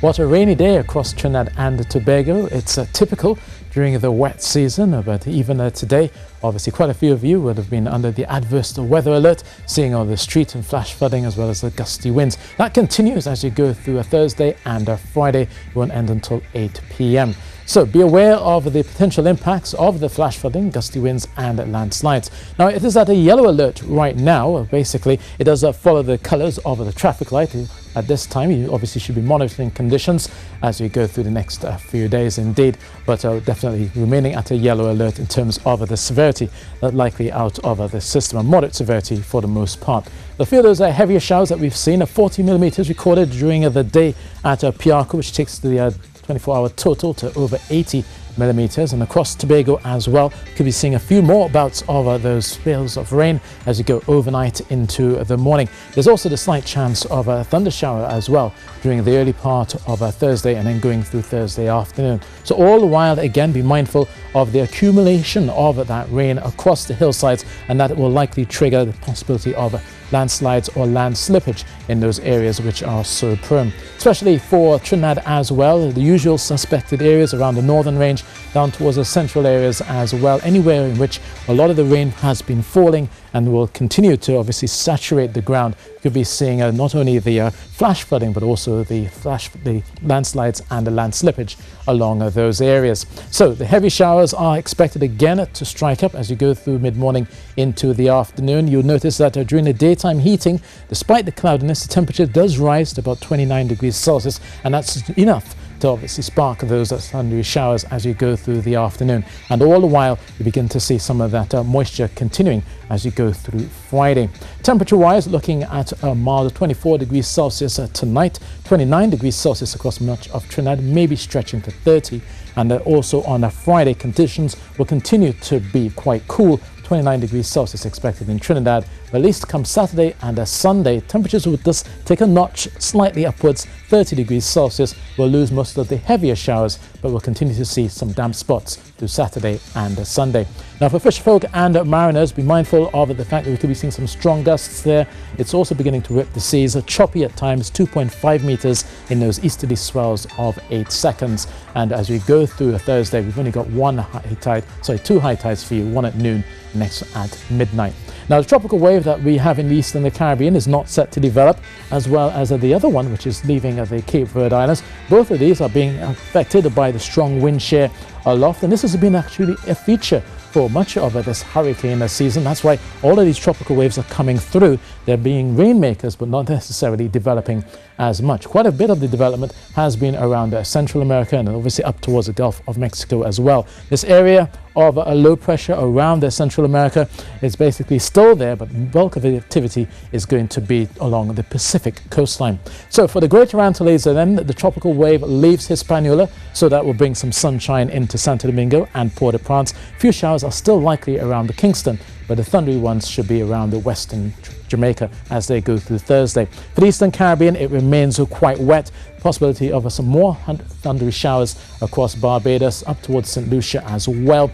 What a rainy day across Trinidad and Tobago. It's typical during the wet season, but even today, obviously quite a few of you would have been under the adverse weather alert, seeing all the street and flash flooding as well as the gusty winds. That continues as you go through a Thursday and a Friday. It won't end until 8 p.m. So be aware of the potential impacts of the flash flooding, gusty winds and landslides. Now it is at a yellow alert right now. Basically it does follow the colors of the traffic light. At this time you obviously should be monitoring conditions as we go through the next few days indeed, but definitely remaining at a yellow alert in terms of the severity likely out of the system, a moderate severity for the most part. A few of those heavier showers that we've seen are 40 millimeters recorded during the day at Piarco, which takes the 24-hour total to over 80 millimeters, and across Tobago as well. Could be seeing a few more bouts of those spells of rain as you go overnight into the morning. There's also the slight chance of a thunder shower as well during the early part of Thursday and then going through Thursday afternoon. So all the while, again, be mindful of the accumulation of that rain across the hillsides, and that will likely trigger the possibility of landslides or land slippage in those areas which are so prone, especially for Trinidad as well. The usual suspected areas around the northern range down towards the central areas as well, anywhere in which a lot of the rain has been falling and will continue to obviously saturate the ground. You'll be seeing not only the flash flooding but also the landslides and the land slippage along those areas. So the heavy showers are expected again to strike up as you go through mid-morning into the afternoon. You'll notice that during the daytime heating, despite the cloudiness, the temperature does rise to about 29 degrees Celsius, and that's enough to obviously spark those thundery showers as you go through the afternoon. And all the while you begin to see some of that moisture continuing as you go through Friday. Temperature wise, looking at a mild 24 degrees Celsius tonight, 29 degrees Celsius across much of Trinidad, maybe stretching to 30. And also on a Friday, conditions will continue to be quite cool. 29 degrees Celsius expected in Trinidad. At least come Saturday and Sunday, temperatures will just take a notch slightly upwards, 30 degrees Celsius. We'll lose most of the heavier showers, but we'll continue to see some damp spots through Saturday and Sunday. Now for fisherfolk and mariners, be mindful of the fact that we could be seeing some strong gusts there. It's also beginning to rip the seas, choppy at times, 2.5 meters in those easterly swells of 8 seconds. And as we go through a Thursday, we've only got two high tides for you, one at noon, next at midnight. Now the tropical wave that we have in the eastern Caribbean is not set to develop, as well as the other one which is leaving the Cape Verde Islands. Both of these are being affected by the strong wind shear aloft, and this has been actually a feature for much of this hurricane season. That's why all of these tropical waves are coming through. They're being rainmakers but not necessarily developing as much. Quite a bit of the development has been around Central America and obviously up towards the Gulf of Mexico as well. This area of a low pressure around Central America is basically still there, but the bulk of the activity is going to be along the Pacific coastline. So for the Greater Antilles, then the tropical wave leaves Hispaniola, so that will bring some sunshine into Santo Domingo and Port-au-Prince. Few showers are still likely around the Kingston, but the thundery ones should be around the western Jamaica as they go through Thursday. For the Eastern Caribbean, it remains quite wet. Possibility of some more thundery showers across Barbados, up towards St. Lucia as well.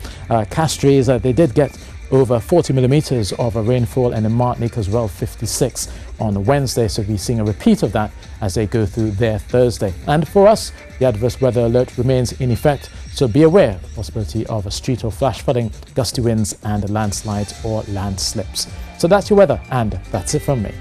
Castries, they did get over 40 millimeters of rainfall, and in Martinique as well, 56 on Wednesday. So we're seeing a repeat of that as they go through their Thursday. And for us, the adverse weather alert remains in effect. So be aware of the possibility of a street or flash flooding, gusty winds and landslides or land slips. So that's your weather, and that's it from me.